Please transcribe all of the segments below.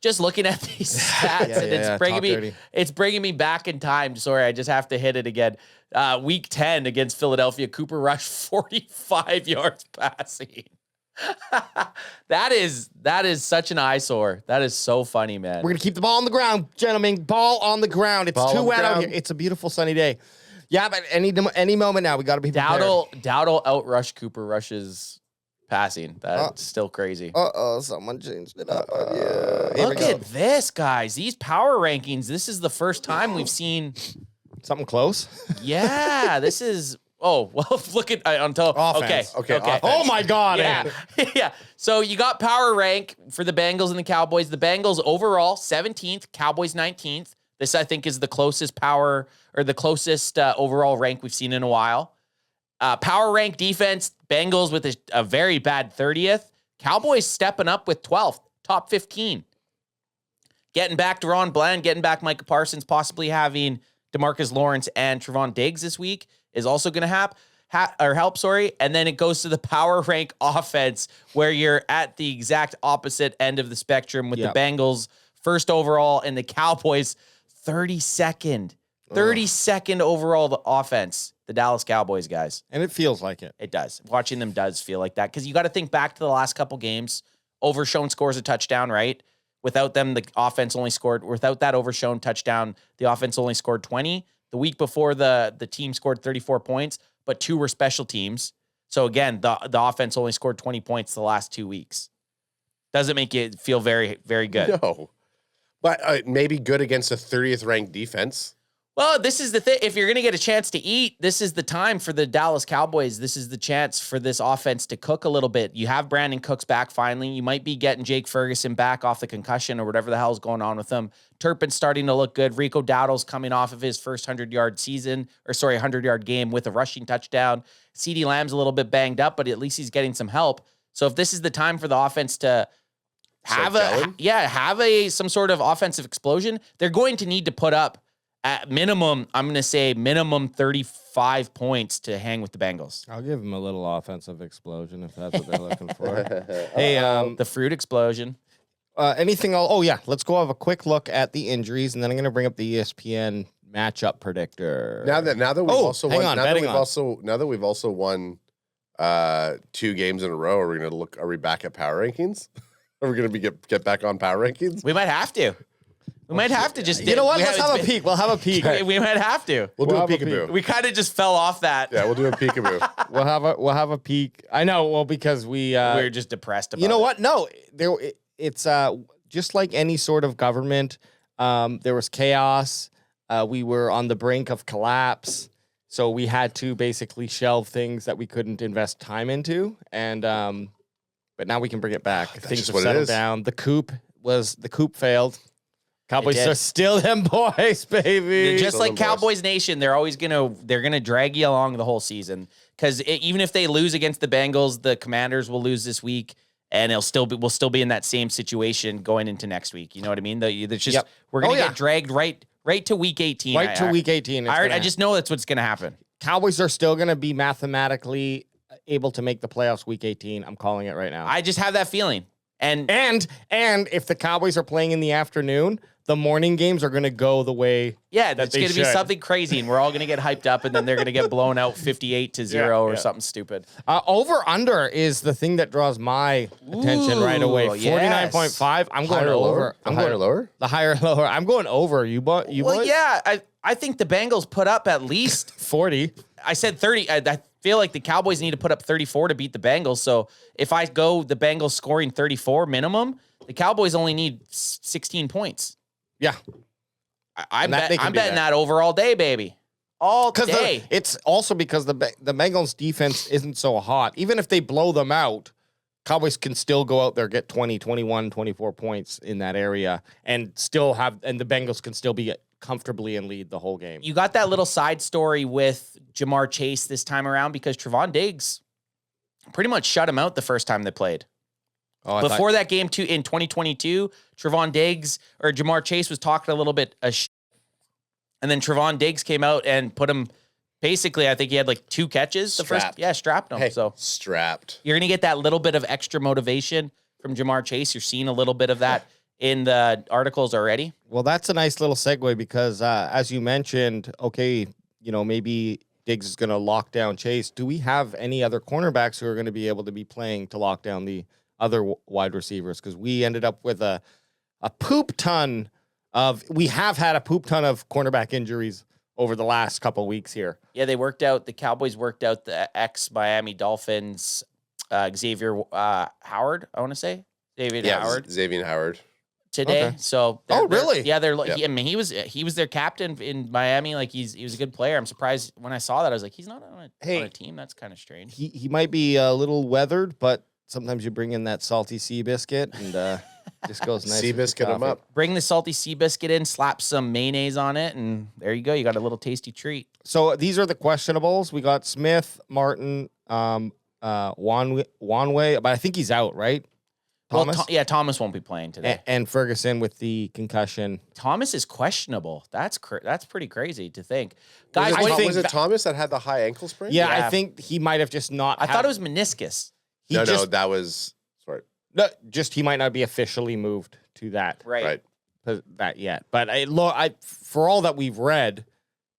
just looking at these stats, and it's bringing me back in time. Sorry, I just have to hit it again. Week 10 against Philadelphia, Cooper Rush 45 yards passing. That is such an eyesore. That is so funny, man. We're gonna keep the ball on the ground, gentlemen. Ball on the ground. It's too wet out here. It's a beautiful sunny day. Yeah, but any moment now, we got to be prepared. Dowdle outrushed Cooper Rush's passing. That's still crazy. Someone changed it up. Look at this, guys. These power rankings. This is the first time we've seen something close. Yeah, this is. Oh, well, look at until offense. Okay. Offense. Oh my God. Yeah. Yeah. So you got power rank for the Bengals and the Cowboys. The Bengals overall 17th, Cowboys 19th. This, I think, is the closest power or the closest overall rank we've seen in a while. Power rank defense, Bengals with a very bad 30th. Cowboys stepping up with 12th, top 15. Getting back to Ron Bland, getting back Micah Parsons, possibly having DeMarcus Lawrence and Trevon Diggs this week is also going to help. And then it goes to the power rank offense, where you're at the exact opposite end of the spectrum with the Bengals first overall and the Cowboys 32nd. 32nd overall the offense, the Dallas Cowboys, guys. And it feels like it. It does. Watching them does feel like that, because you got to think back to the last couple games. Overshown scores a touchdown, right? Without them, the offense only scored. Without that Overshown touchdown, the offense only scored 20. The week before, the team scored 34 points, but 2 were special teams. So again, the offense only scored 20 points the last 2 weeks. Doesn't make it feel very, very good. No. But maybe good against a 30th ranked defense. Well, this is the thing. If you're going to get a chance to eat, this is the time for the Dallas Cowboys. This is the chance for this offense to cook a little bit. You have Brandon Cooks back finally. You might be getting Jake Ferguson back off the concussion or whatever the hell's going on with him. Turpin's starting to look good. Rico Dowdle's coming off of his first 100-yard game with a rushing touchdown. CeeDee Lamb's a little bit banged up, but at least he's getting some help. So if this is the time for the offense to have some sort of offensive explosion, they're going to need to put up at minimum, I'm going to say minimum 35 points to hang with the Bengals. I'll give them a little offensive explosion if that's what they're looking for. Hey, the fruit explosion. Anything else? Oh, yeah. Let's go have a quick look at the injuries, and then I'm going to bring up the ESPN matchup predictor. Now that we've also won, now that we've also won 2 games in a row, are we going to look? Are we back at power rankings? Are we going to get back on power rankings? We might have to. We might have to just. You know what? Let's have a peek. We'll have a peek. We might have to. We'll do a peekaboo. We kind of just fell off that. Yeah, we'll do a peekaboo. We'll have a peek. I know. Well, because we're just depressed about. You know what? No, it's just like any sort of government. There was chaos. We were on the brink of collapse, so we had to basically shelve things that we couldn't invest time into, and but now we can bring it back. Things have settled down. The coup failed. Cowboys are still them boys, baby. Just like Cowboys Nation, they're gonna drag you along the whole season, because even if they lose against the Bengals, the Commanders will lose this week, and we'll still be in that same situation going into next week. You know what I mean? We're gonna get dragged right to week 18. Right to week 18. I just know that's what's gonna happen. Cowboys are still gonna be mathematically able to make the playoffs week 18. I'm calling it right now. I just have that feeling. And if the Cowboys are playing in the afternoon, the morning games are going to go the way it's going to be something crazy, and we're all going to get hyped up, and then they're going to get blown out 58-0 or something stupid. Over-under is the thing that draws my attention right away. 49.5. I'm going over. The higher lower? The higher lower. I'm going over. You boys? Yeah. I think the Bengals put up at least 40. I said 30. I feel like the Cowboys need to put up 34 to beat the Bengals. So if I go the Bengals scoring 34 minimum, the Cowboys only need 16 points. Yeah. I'm betting that over all day, baby. All day. It's also because the Bengals defense isn't so hot. Even if they blow them out, Cowboys can still go out there, get 20, 21, 24 points in that area, and the Bengals can still be comfortably in lead the whole game. You got that little side story with Jamar Chase this time around, because Trevon Diggs pretty much shut him out the first time they played. Before that game in 2022, Trevon Diggs or Jamar Chase was talking a little bit and then Trevon Diggs came out and put him, basically, I think he had like 2 catches. Strapped him. Strapped. You're going to get that little bit of extra motivation from Jamar Chase. You're seeing a little bit of that in the articles already. Well, that's a nice little segue because, as you mentioned, okay, maybe Diggs is going to lock down Chase. Do we have any other cornerbacks who are going to be able to be playing to lock down the other wide receivers? Because we ended up with a poop ton we have had a poop ton of cornerback injuries over the last couple weeks here. Yeah, the Cowboys worked out the ex-Miami Dolphins, Xavier Howard, I want to say. Xavier Howard. Today. Okay. So really? Yeah, he was their captain in Miami. Like he was a good player. I'm surprised when I saw that. I was like, he's not on a team. That's kind of strange. He might be a little weathered, but sometimes you bring in that salty sea biscuit and just goes nice. Sea biscuit him up. Bring the salty sea biscuit in, slap some mayonnaise on it, and there you go. You got a little tasty treat. So these are the questionables. We got Smith, Martin, Wanway, but I think he's out, right? Thomas? Well, Thomas won't be playing today. And Ferguson with the concussion. Thomas is questionable. That's pretty crazy to think. Guys, Guys, was it Thomas that had the high ankle sprain? Yeah, I think he might have just not. I thought it was meniscus. No, that was sorry. No, just he might not be officially moved to that. Right. That yet. But for all that we've read,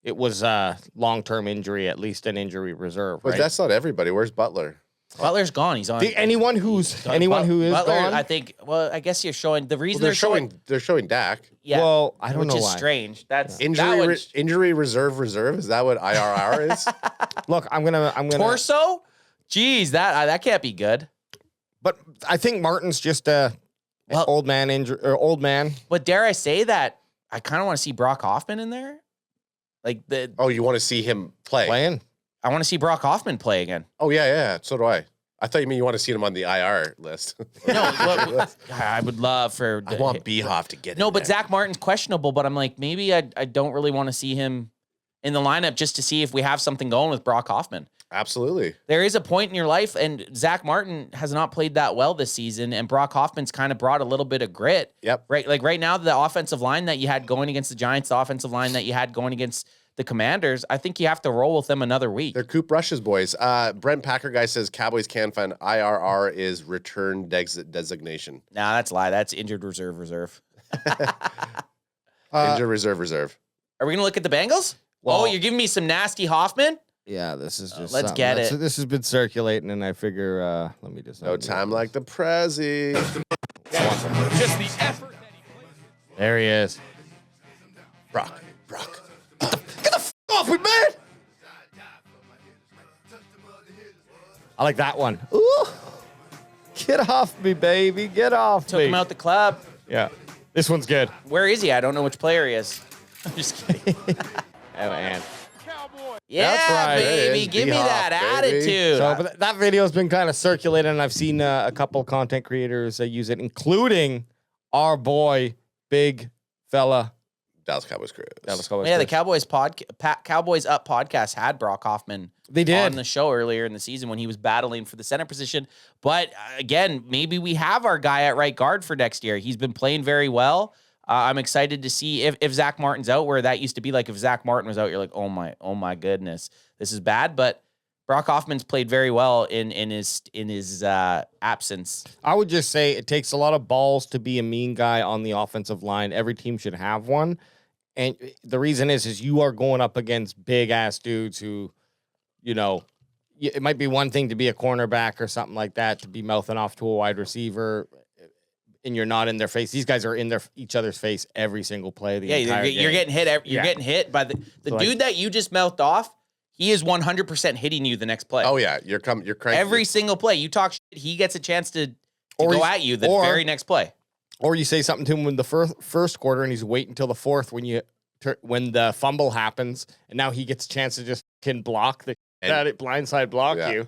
it was a long-term injury, at least an injury reserve. But right? that's not everybody. Where's Butler? Butler's gone. He's on. Anyone who is Butler, gone. I think. Well, I guess you're showing the reason they're showing Dak. Yeah. Well, I don't know why. Which is why. strange. That's injury reserve. Is that what IRR is? Look, I'm gonna torso. Jeez, that can't be good. But I think Martin's just old man. But dare I say that I kind of want to see Brock Hoffman in there, you want to see him playing? I want to see Brock Hoffman play again. Oh, yeah. So do I. I thought you want to see him on the IR list. No, I would love for... I want B-Hoff to get but Zach Martin's questionable, but I'm like, maybe I don't really want to see him in the lineup just to see if we have something going with Brock Hoffman. Absolutely. There is a point in your life, and Zach Martin has not played that well this season, and Brock Hoffman's kind of brought a little bit of grit. Yep. Right, like right now, the offensive line that you had going against the Giants, the offensive line that you had going against the Commanders, I think you have to roll with them another week. They're Coop Rushes boys. Brent Packer guy says Cowboys CanFan IRR is return designation. Nah, that's a lie. That's injured reserve. Injured reserve. Are we going to look at the Bengals? Well, you're giving me some nasty Hoffman? Yeah, this is just let's get it. This has been circulating, and I figure, let me just... No time like the Prezi. Just the effort. There he is. Brock. Get the f*** off me, man! I like that one. Ooh! Get off me, baby. Get off Took me. him out the club. Yeah. This one's good. Where is he? I don't know which player he is. I'm just kidding. Man. Yeah, That's right. baby. Give me that attitude. So, but that video has been kind of circulating, and I've seen a couple content creators use it, including our boy, big fella, Dallas Cowboys crew. Yeah, the Cowboys Cowboys Up podcast had Brock Hoffman. They did on the show earlier in the season when he was battling for the center position. But again, maybe we have our guy at right guard for next year. He's been playing very well. I'm excited to see if Zach Martin's out, where that used to be like if Zach Martin was out, you're like, oh my goodness, this is bad. But Brock Hoffman's played very well in his absence. I would just say it takes a lot of balls to be a mean guy on the offensive line. Every team should have one. And the reason is you are going up against big ass dudes who, it might be one thing to be a cornerback or something like that, to be mouthing off to a wide receiver, and you're not in their face. These guys are in each other's face every single play. You're getting hit. You're getting hit by the dude that you just mouthed off. He is 100% hitting you the next play. Oh yeah, you're cranking every single play. You talk shit, he gets a chance to go at you the very next play. Or you say something to him in the first quarter, and he's waiting until the fourth when the fumble happens, and now he gets a chance to just block blindside block you.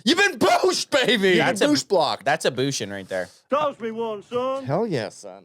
You've been booshed, baby. That's a boost block. That's a booshin' right there. Toss me one, son. Hell yeah, son.